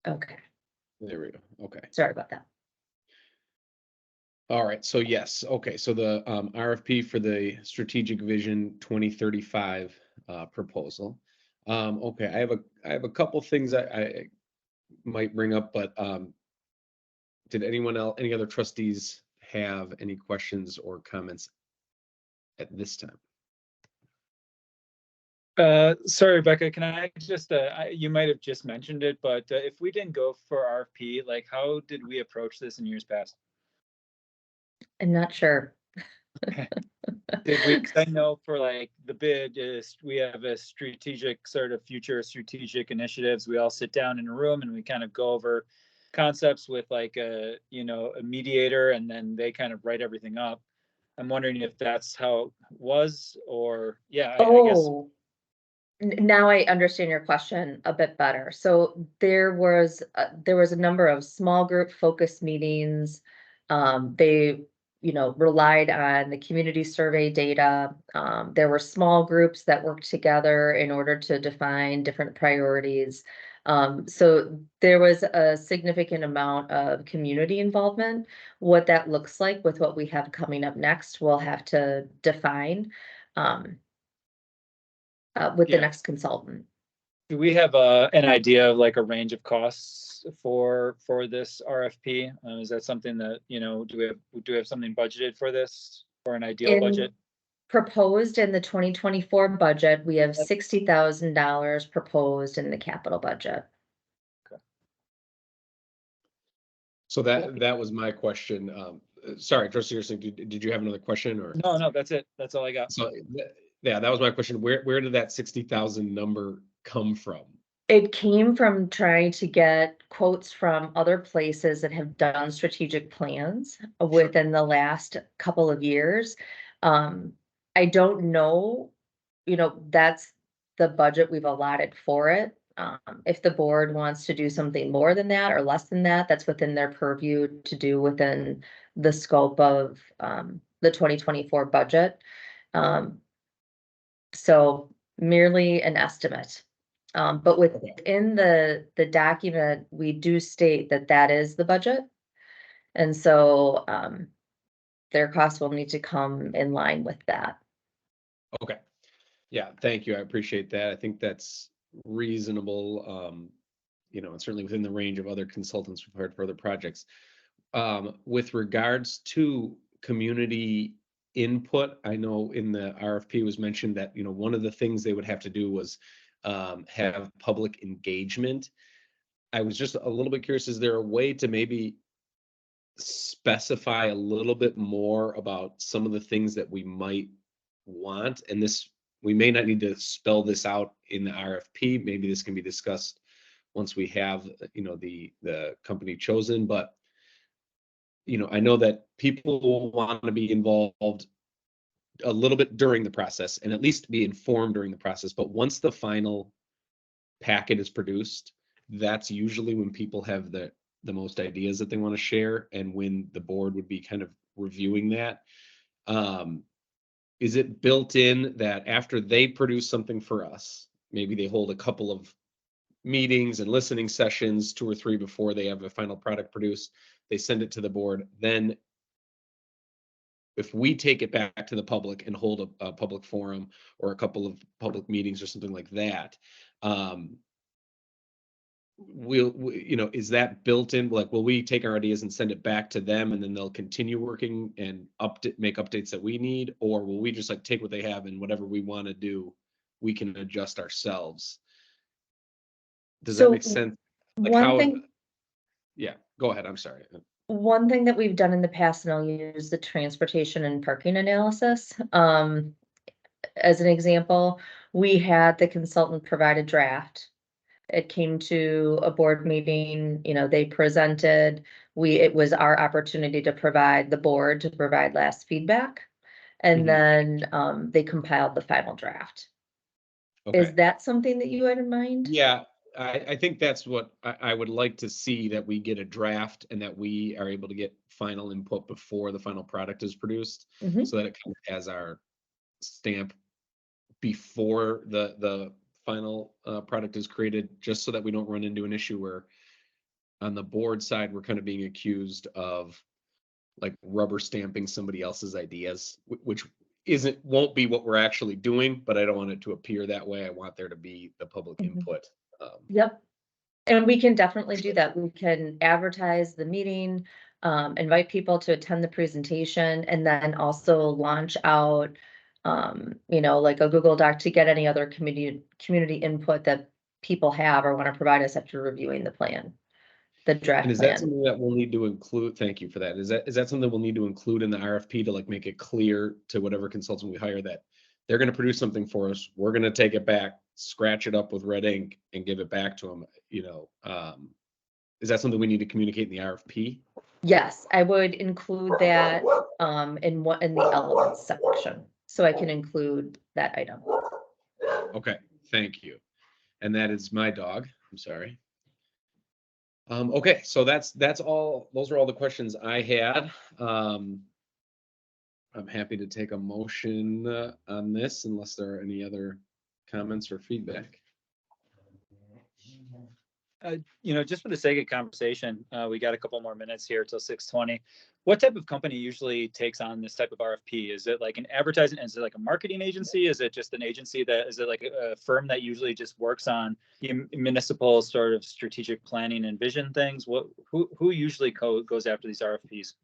Okay, There we go. Okay. sorry about that. All right. So yes. Okay. So the RFP for the Strategic Vision 2035 proposal. Okay. I have a couple things I might bring up, but did anyone else, any other trustees have any questions or comments at this time? Sorry, Rebecca, can I just, you might have just mentioned it, but if we didn't go for RFP, like how did we approach this in years past? I'm not sure. Did we, 'cause I know for like the bid is, we have a strategic sort of future strategic initiatives. We all sit down in a room and we kind of go over concepts with like a, a mediator, and then they kind of write everything up. I'm wondering if that's how it was, or yeah, I guess. Oh, now I understand your question a bit better. So there was a number of small group focus meetings. They, relied on the community survey data. There were small groups that worked together in order to define different priorities. So there was a significant amount of community involvement. What that looks like with what we have coming up next, we'll have to define. Um, with the Yeah. next consultant. Do we have an idea of like a range of costs for this RFP? Is that something that, do we have something budgeted for this, or an ideal budget? Proposed in the 2024 budget, we have $60,000 proposed in the capital budget. So that was my question. Sorry, trustee Ursink, did you have another question or? No, that's it. That's all I got. So yeah, that was my question. Where did that 60,000 number come from? It came from trying to get quotes from other places that have done strategic plans within the last couple of years. I don't know, that's the budget we've allotted for it. If the board wants to do something more than that or less than that, that's within their purview to do within the scope of the 2024 budget. So merely an estimate. But within the document, we do state that that is the budget. And so their costs will need to come in line with that. Okay. Yeah, thank you. I appreciate that. I think that's reasonable. And certainly within the range of other consultants we've heard for other projects. With regards to community input, I know in the RFP was mentioned that, one of the things they would have to do was have public engagement. I was just a little bit curious, is there a way to maybe specify a little bit more about some of the things that we might want? And this, we may not need to spell this out in the RFP. Maybe this can be discussed once we have, the company chosen, but I know that people will want to be involved a little bit during the process and at least be informed during the process. But once the final packet is produced, that's usually when people have the most ideas that they want to share, and when the board would be kind of reviewing that. Is it built in that after they produce something for us, maybe they hold a couple of meetings and listening sessions, 2 or 3 before they have a final product produced, they send it to the board, then if we take it back to the public and hold a public forum or a couple of public meetings or something like that, is that built in? Like, will we take our ideas and send it back to them and then they'll continue working and make updates that we need? Or will we just like take what they have and whatever we want to do, we can adjust ourselves? Does that make sense? Like yeah, go ahead. I'm sorry. One thing that we've done in the past, and I'll use the transportation and parking analysis as an example, we had the consultant provide a draft. It came to a board meeting, they presented, it was our opportunity to provide the board to provide last feedback. And then they compiled the final draft. Okay. Is that something that you had in mind? Yeah, I think that's what I would like to see, that we get a draft and that we are able to get final input before the final product is produced, so that it kind of has our stamp before the final product is created, just so that we don't run into an issue where on the board side, we're kind of being accused of like rubber stamping somebody else's ideas, which won't be what we're actually doing, but I don't want it to appear that way. I want there to be the public Mhm. input. Yep. And we can definitely do that. We can advertise the meeting, invite people to attend the presentation, and then also launch out, like a Google Doc to get any other community input that people have or want to provide us after reviewing the plan, the And draft is that plan. something that we'll need to include? Thank you for that. Is that something we'll need to include in the RFP to like make it clear to whatever consultant we hire that they're going to produce something for us, we're going to take it back, scratch it up with red ink and give it back to them, is that something we need to communicate in the RFP? Yes, I would include that in the elements section. So I can include that item. Okay, thank you. And that is my dog. I'm sorry. Okay, so that's all. Those are all the questions I had. I'm happy to take a motion on this unless there are any other comments or feedback. Just for the sake of conversation, we got a couple more minutes here till 6:20. What type of company usually takes on this type of RFP? Is it like an advertising? Is it like a marketing agency? Is it just an agency is it like a firm that usually just works on municipal sort of strategic planning and vision things? Who usually goes after these RFPs?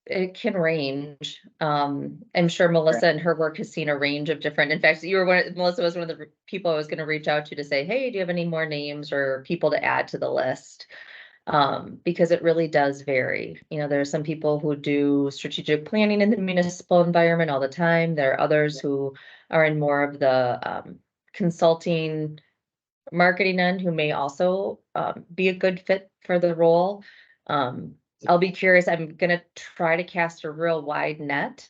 It can range. I'm sure Melissa and her work has seen a range of different, in fact, Melissa was one of the people I was going to reach out to say, hey, do you have any more names or people to add to the list? Because it really does vary. There are some people who do strategic planning in the municipal environment all the time. There are others who are in more of the consulting marketing end who may also be a good fit for the role. I'll be curious. I'm going to try to cast a real wide net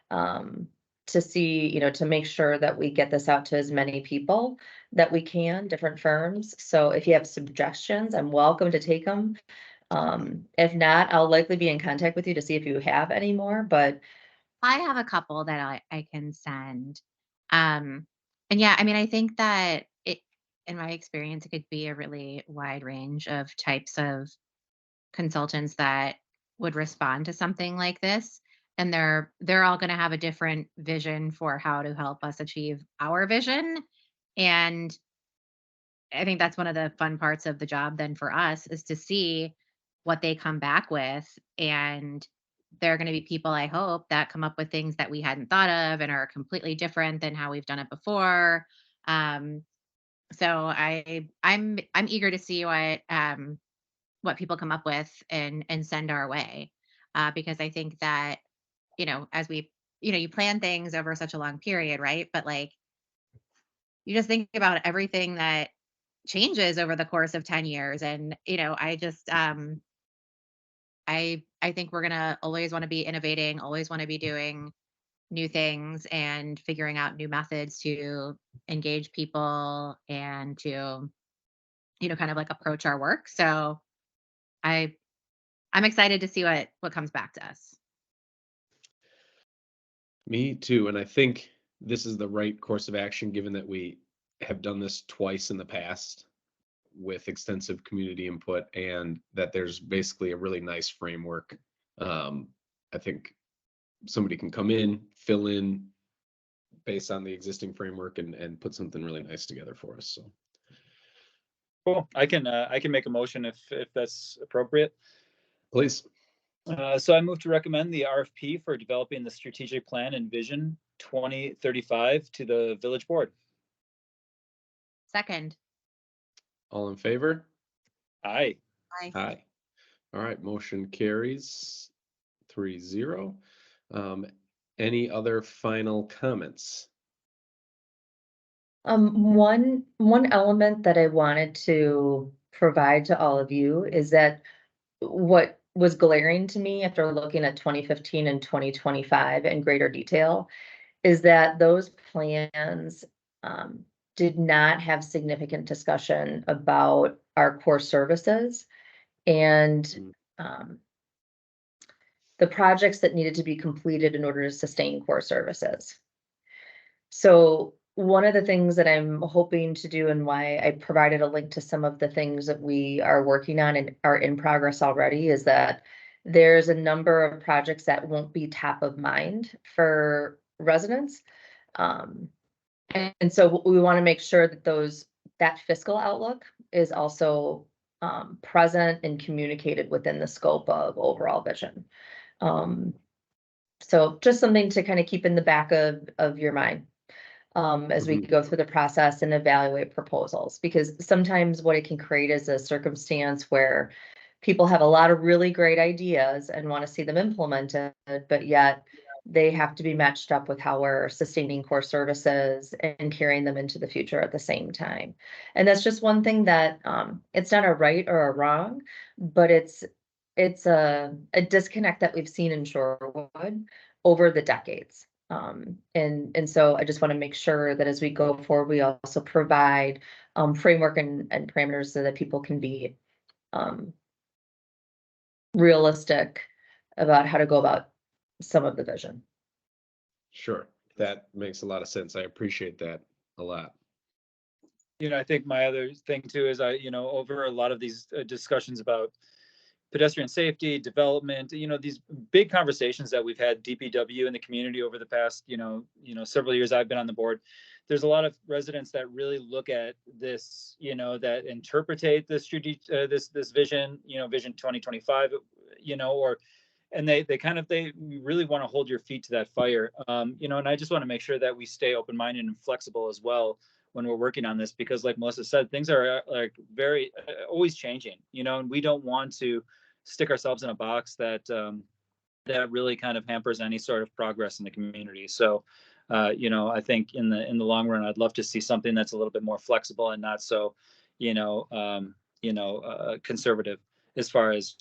to see, to make sure that we get this out to as many people that we can, different firms. So if you have suggestions, I'm welcome to take them. If not, I'll likely be in contact with you to see if you have any more, but I have a couple that I can send. And yeah, I mean, I think that in my experience, it could be a really wide range of types of consultants that would respond to something like this. And they're all going to have a different vision for how to help us achieve our vision. And I think that's one of the fun parts of the job then for us is to see what they come back with. And there are going to be people, I hope, that come up with things that we hadn't thought of and are completely different than how we've done it before. So I'm eager to see what people come up with and send our way. Because I think that, as you plan things over such a long period, right? But like you just think about everything that changes over the course of 10 years. And, I just, I think we're going to always want to be innovating, always want to be doing new things and figuring out new methods to engage people and to, kind of like approach our work. So I, I'm excited to see what comes back to us. Me too. And I think this is the right course of action, given that we have done this twice in the past with extensive community input and that there's basically a really nice framework. I think somebody can come in, fill in based on the existing framework and put something really nice together for us. So Cool. I can make a motion if that's appropriate. please. So I move to recommend the RFP for developing the strategic plan and vision 2035 to the village board. Second. All in favor? Aye. Aye. All right, motion carries 3-0. Any other final comments? One element that I wanted to provide to all of you is that what was glaring to me after looking at 2015 and 2025 in greater detail is that those plans did not have significant discussion about our core services and the projects that needed to be completed in order to sustain core services. So one of the things that I'm hoping to do and why I provided a link to some of the things that we are working on and are in progress already is that there's a number of projects that won't be top of mind for residents. And so we want to make sure that that fiscal outlook is also present and communicated within the scope of overall vision. So just something to kind of keep in the back of your mind as we go through the process and evaluate proposals, because sometimes what it can create is a circumstance where people have a lot of really great ideas and want to see them implemented, but yet they have to be matched up with how we're sustaining core services and carrying them into the future at the same time. And that's just one thing that it's not a right or a wrong, but it's a disconnect that we've seen in Shorewood over the decades. And so I just want to make sure that as we go forward, we also provide framework and parameters so that people can be realistic about how to go about some of the vision. Sure, that makes a lot of sense. I appreciate that a lot. I think my other thing too is over a lot of these discussions about pedestrian safety, development, these big conversations that we've had DPW in the community over the past, several years I've been on the board. There's a lot of residents that really look at this, that interpretate this this vision, Vision 2025, and they really want to hold your feet to that fire, and I just want to make sure that we stay open-minded and flexible as well when we're working on this, because like Melissa said, things are like very always changing, and we don't want to stick ourselves in a box that that really kind of hampers any sort of progress in the community. So I think in the long run, I'd love to see something that's a little bit more flexible and not so conservative as far as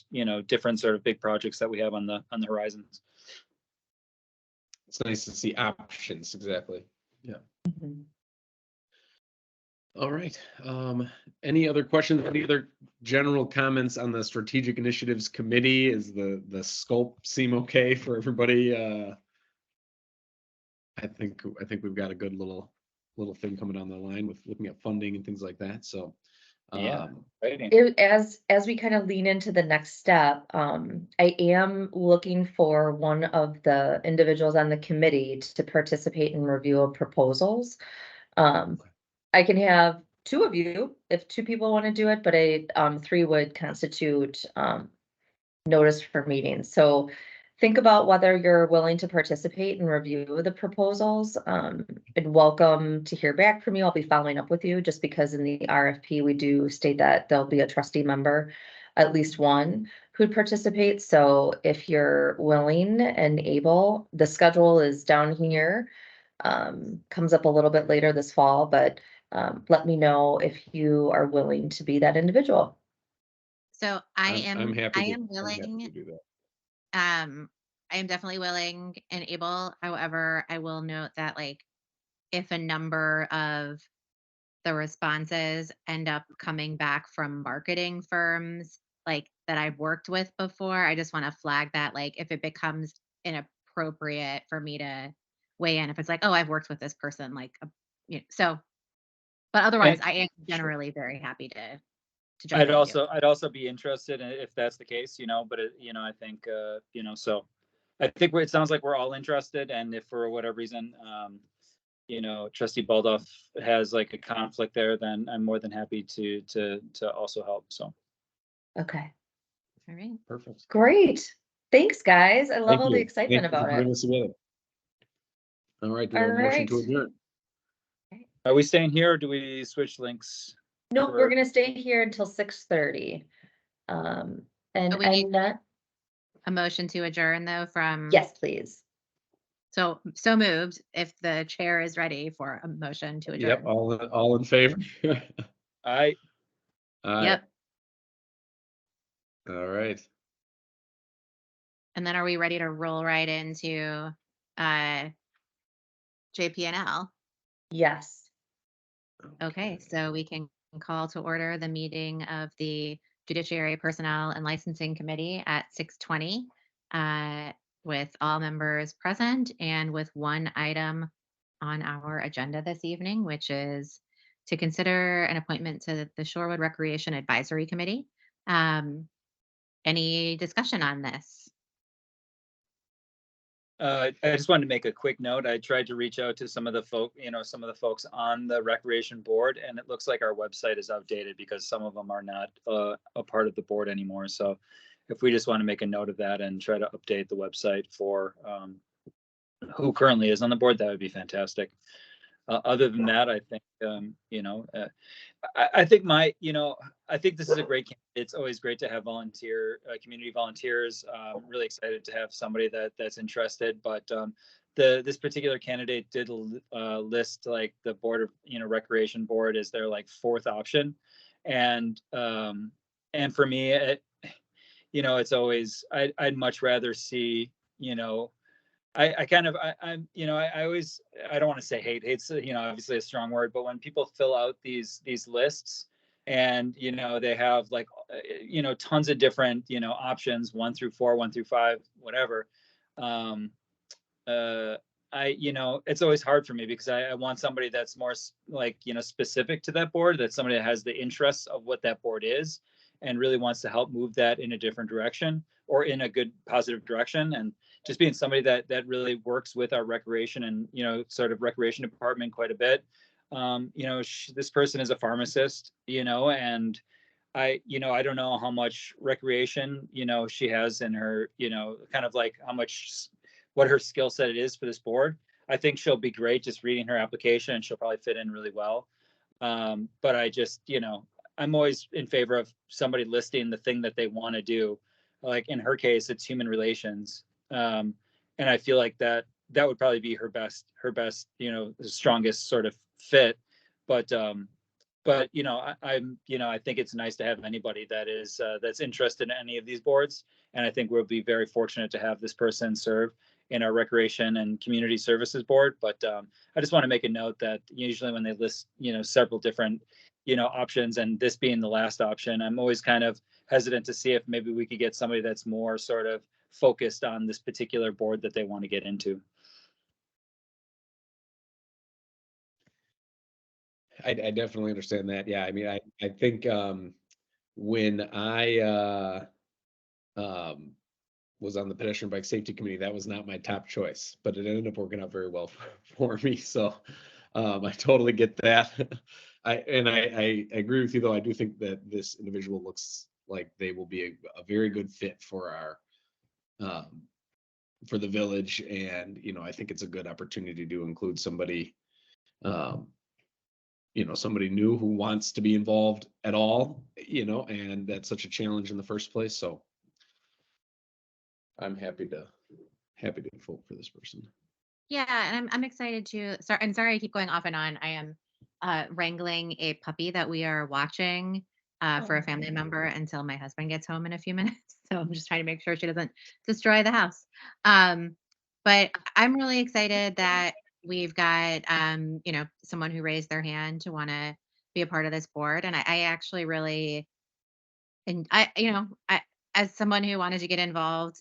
different sort of big projects that we have on the horizons. It's nice to see options. Exactly. Yeah. Mm-hmm. All right. Any other questions? Any other general comments on the strategic initiatives committee? Is the scope seem okay for everybody? I think we've got a good little thing coming down the line with looking at funding and things like that. So as we kind of lean into the next step, I am looking for one of the individuals on the committee to participate in review of proposals. I can have two of you if two people want to do it, but three would constitute notice for meetings. So think about whether you're willing to participate and review the proposals, and welcome to hear back from you. I'll be following up with you just because in the RFP, we do state that there'll be a trustee member, at least one, who'd participate. So if you're willing and able, the schedule is down here, comes up a little bit later this fall, but let me know if you are willing to be that individual. So I'm happy. I am willing. I'm happy to do that. I am definitely willing and able. However, I will note that like if a number of the responses end up coming back from marketing firms like that I've worked with before, I just want to flag that like if it becomes inappropriate for me to weigh in, if it's like, oh, I've worked with this person, like so. But otherwise, I am generally very happy to jump I'd in too. also be interested if that's the case, but I think so I think it sounds like we're all interested, and if for whatever reason Trustee Baldoff has like a conflict there, then I'm more than happy to also help. So okay, all right, perfect, great. Thanks, guys. I love all the excitement about it. All right, do we have a motion to adjourn? Are we staying here or do we switch links? Nope, we're gonna stay here until 6:30. And we need not a motion to adjourn though from. Yes, please. So moved if the chair is ready for a motion to adjourn. Yep, all in favor. Aye. Yep. All right. And then are we ready to roll right into JPNL? Yes. Okay, so we can call to order the meeting of the Judiciary Personnel and Licensing Committee at 6:20 with all members present and with one item on our agenda this evening, which is to consider an appointment to the Shorewood Recreation Advisory Committee. Um, any discussion on this? I just wanted to make a quick note. I tried to reach out to some of the some of the folks on the recreation board, and it looks like our website is outdated because some of them are not a part of the board anymore. So if we just want to make a note of that and try to update the website for who currently is on the board, that would be fantastic. Other than that, I think, I think I think this is a great candidate. It's always great to have community volunteers. Really excited to have somebody that's interested, but this particular candidate did list like the board of, recreation board as their like fourth option. And for me, it's always, I'd much rather see, I kind of I always, I don't want to say hate's obviously a strong word, but when people fill out these lists and they have like tons of different options, 1 through 4, 1 through 5, whatever. It's always hard for me because I want somebody that's more like specific to that board, that's somebody that has the interests of what that board is and really wants to help move that in a different direction or in a good positive direction. And just being somebody that really works with our recreation and sort of recreation department quite a bit. This person is a pharmacist, and I don't know how much recreation she has in her, kind of like what her skill set it is for this board. I think she'll be great just reading her application, and she'll probably fit in really well. But I just I'm always in favor of somebody listing the thing that they want to do. Like in her case, it's human relations. And I feel like that would probably be her best, strongest sort of fit. But I think it's nice to have anybody that is that's interested in any of these boards. And I think we'll be very fortunate to have this person serve in our recreation and community services board. But I just want to make a note that usually when they list, several different, options, and this being the last option, I'm always kind of hesitant to see if maybe we could get somebody that's more sort of focused on this particular board that they want to get into. I definitely understand that. Yeah, I mean, I think when I was on the pedestrian bike safety committee, that was not my top choice, but it ended up working out very well for me. So I totally get that. I agree with you, though. I do think that this individual looks like they will be a very good fit for our for the village, and I think it's a good opportunity to include somebody somebody new who wants to be involved at all, and that's such a challenge in the first place. So I'm happy to vote for this person. Yeah, and I'm excited to. Sorry, I'm sorry I keep going off and on. I am wrangling a puppy that we are watching for a family member until my husband gets home in a few minutes. So I'm just trying to make sure she doesn't destroy the house. But I'm really excited that we've got someone who raised their hand to want to be a part of this board, and I actually really, and I as someone who wanted to get involved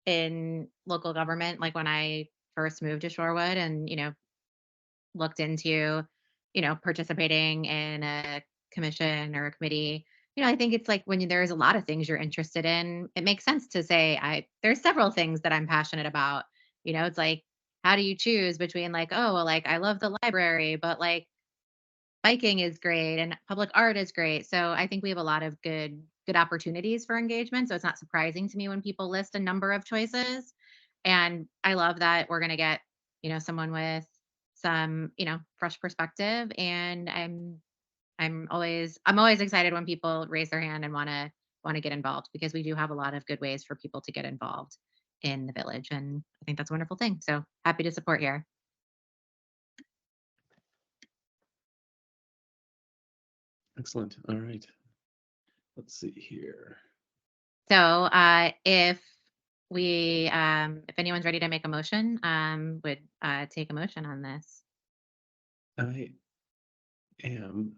in local government, like when I first moved to Shorewood and, looked into, participating in a commission or a committee, I think it's like when there's a lot of things you're interested in, it makes sense to say, there's several things that I'm passionate about. It's like, how do you choose between like, oh, well, like I love the library, but like biking is great and public art is great. So I think we have a lot of good opportunities for engagement. So it's not surprising to me when people list a number of choices. And I love that we're going to get, someone with some, fresh perspective. And I'm always excited when people raise their hand and want to get involved, because we do have a lot of good ways for people to get involved in the village. And I think that's a wonderful thing. So happy to support here. Excellent. All right. Let's see here. So if anyone's ready to make a motion, would take a motion on this. I am.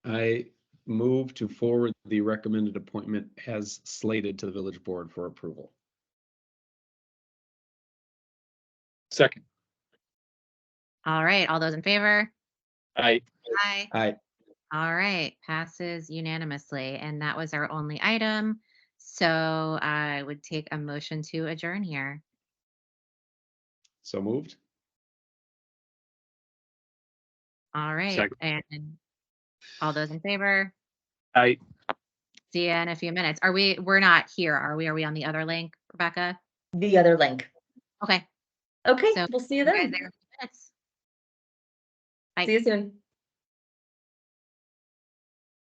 I move to forward the recommended appointment as slated to the village board for approval. Second. All right, all those in favor? I, Aye. Aye. All right, passes unanimously, and that was our only item. So I would take a motion to adjourn here. So moved. All right, Second. and all those in favor? I, See you in a few minutes. We're not here, are we? Are we on the other link, Rebecca? The other link. Okay, Okay, So, we'll see you you guys then. there in a few minutes. Bye. See you soon.